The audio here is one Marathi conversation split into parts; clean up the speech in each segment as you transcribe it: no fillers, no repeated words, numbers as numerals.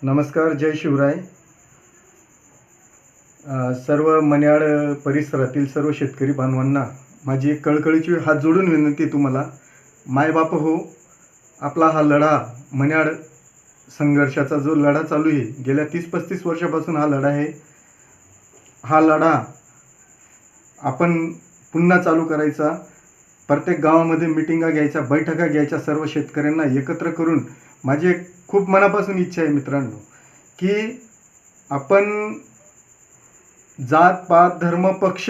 नमस्कार, जय शिवराय. सर्व मन्याड परिसरातील सर्व शेतकरी बांधवांना माझी एक कळकळीची हात जोडून विनंती आहे तुम्हाला. मायबाप हो, आपला हा लढा मन्याड संघर्षाचा जो लढा चालू आहे गेल्या 30-35 वर्षापासून हा लढा आहे. हा लढा आपण पुन्हा चालू करायचा. प्रत्येक गावामध्ये मिटिंगा घ्यायच्या, बैठका घ्यायच्या, सर्व शेतकऱ्यांना एकत्र करून. माझी एक खूप मनापासून इच्छा आहे मित्रांनो, की आपण जात पात धर्म पक्ष,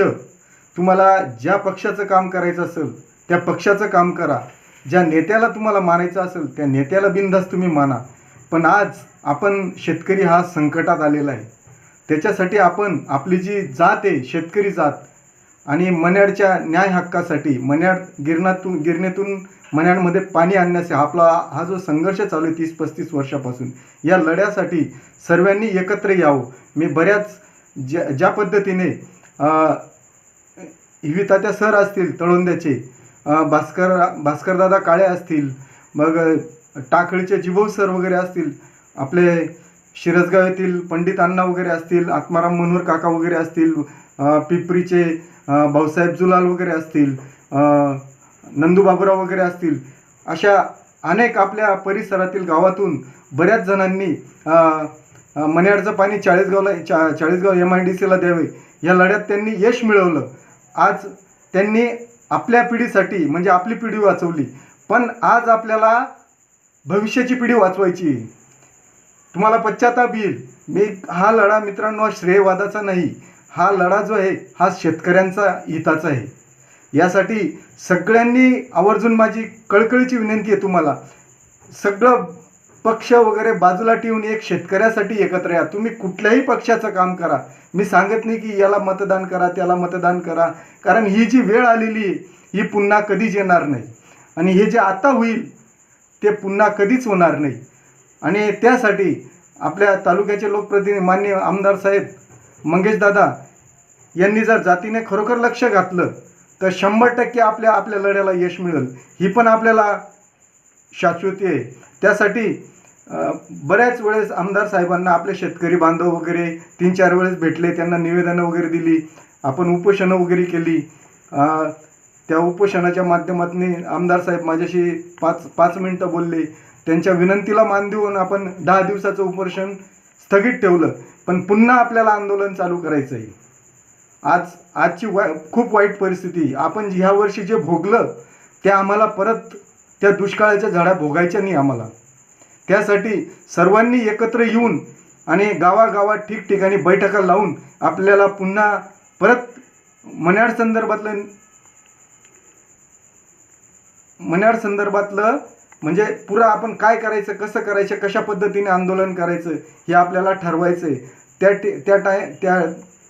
तुम्हाला ज्या पक्षाचं काम करायचं असेल त्या पक्षाचं काम करा. ज्या नेत्याला तुम्हाला मानायचं असेल त्या नेत्याला बिनधास्त तुम्ही माना. पण आज आपण शेतकरी हा संकटात आलेला आहे. त्याच्यासाठी आपण आपली जी जात आहे, शेतकरी जात, आणि मन्याडच्या न्याय हक्कासाठी, मन्याड गिरणीतून मन्याडमध्ये पाणी आणण्याचा आपला हा जो संघर्ष चालू आहे 30-35 वर्षापासून, या लढ्यासाठी सर्वांनी एकत्र यावं. मी बऱ्याच ज्या पद्धतीने हिवितात्या सर असतील तळोंद्याचे, भास्करदादा काळे असतील, मग टाकळीचे जिभाऊ सर वगैरे असतील, आपले शिरसगाव येथील पंडित अण्णा वगैरे असतील, आत्माराम मनोहर काका वगैरे असतील, पिपरीचे भाऊसाहेब जुलाल वगैरे असतील, नंदू बाबूराव वगैरे असतील, अशा अनेक आपल्या परिसरातील गावातून बऱ्याच जणांनी मन्याडचं पाणी चाळीसगाव MIDCला द्यावे या लढ्यात त्यांनी यश मिळवलं. आज त्यांनी आपल्या पिढीसाठी, म्हणजे आपली पिढी वाचवली. पण आज आपल्याला भविष्याची पिढी वाचवायची. तुम्हाला पश्चाताप येईल. मी हा लढा मित्रांनो श्रेयवादाचा नाही, हा लढा जो आहे हा शेतकऱ्यांचा हिताचा आहे. यासाठी सगळ्यांनी आवर्जून माझी कळकळीची विनंती आहे तुम्हाला, सगळं पक्ष वगैरे बाजूला ठेवून एक शेतकऱ्यासाठी एकत्र या. तुम्ही कुठल्याही पक्षाचं काम करा. मी सांगत नाही की याला मतदान करा, त्याला मतदान करा, कारण ही जी वेळ आलेली आहे ही पुन्हा कधीच येणार नाही. आणि हे जे आता होईल ते पुन्हा कधीच होणार नाही. आणि त्यासाठी आपल्या तालुक्याचे लोकप्रतिनिधी माननीय आमदार साहेब मंगेशदादा यांनी जर जातीने खरोखर लक्ष घातलं तर 100% आपल्या लढ्याला यश मिळेल. ही पण आपल्याला शाश्वती आहे. त्यासाठी बऱ्याच वेळेस आमदार साहेबांना आपले शेतकरी बांधव वगैरे 3-4 वेळेस भेटले, त्यांना निवेदनं वगैरे दिली, आपण उपोषणं वगैरे केली. त्या उपोषणाच्या माध्यमातून आमदार साहेब माझ्याशी 5 मिनिटं बोलले. त्यांच्या विनंतीला मान देऊन आपण 10 दिवसाचं उपोषण स्थगित ठेवलं. पण पुन्हा आपल्याला आंदोलन चालू करायचं आहे. आजची खूप वाईट परिस्थिती, आपण ह्या वर्षी जे भोगलं ते आम्हाला परत त्या दुष्काळाच्या झळा भोगायच्या नाही आम्हाला. त्यासाठी सर्वांनी एकत्र येऊन आणि गावागावात ठिकठिकाणी बैठका लावून आपल्याला पुन्हा परत मन्याड संदर्भातलं म्हणजे पुरा आपण काय करायचं, कसं करायचं, कशा पद्धतीने आंदोलन करायचं हे आपल्याला ठरवायचं आहे.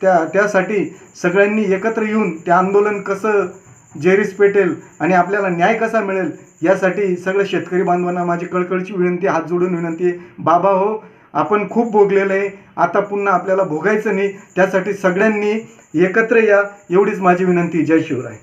त्यासाठी सगळ्यांनी एकत्र येऊन ते आंदोलन कसं जेरीस पेटेल आणि आपल्याला न्याय कसा मिळेल यासाठी सगळ्या शेतकरी बांधवांना माझी कळकळीची विनंती, हात जोडून विनंती आहे. बाबा हो, आपण खूप भोगलेलं आहे, आता पुन्हा आपल्याला भोगायचं नाही. त्यासाठी सगळ्यांनी एकत्र या, एवढीच माझी विनंती. जय शिवराय.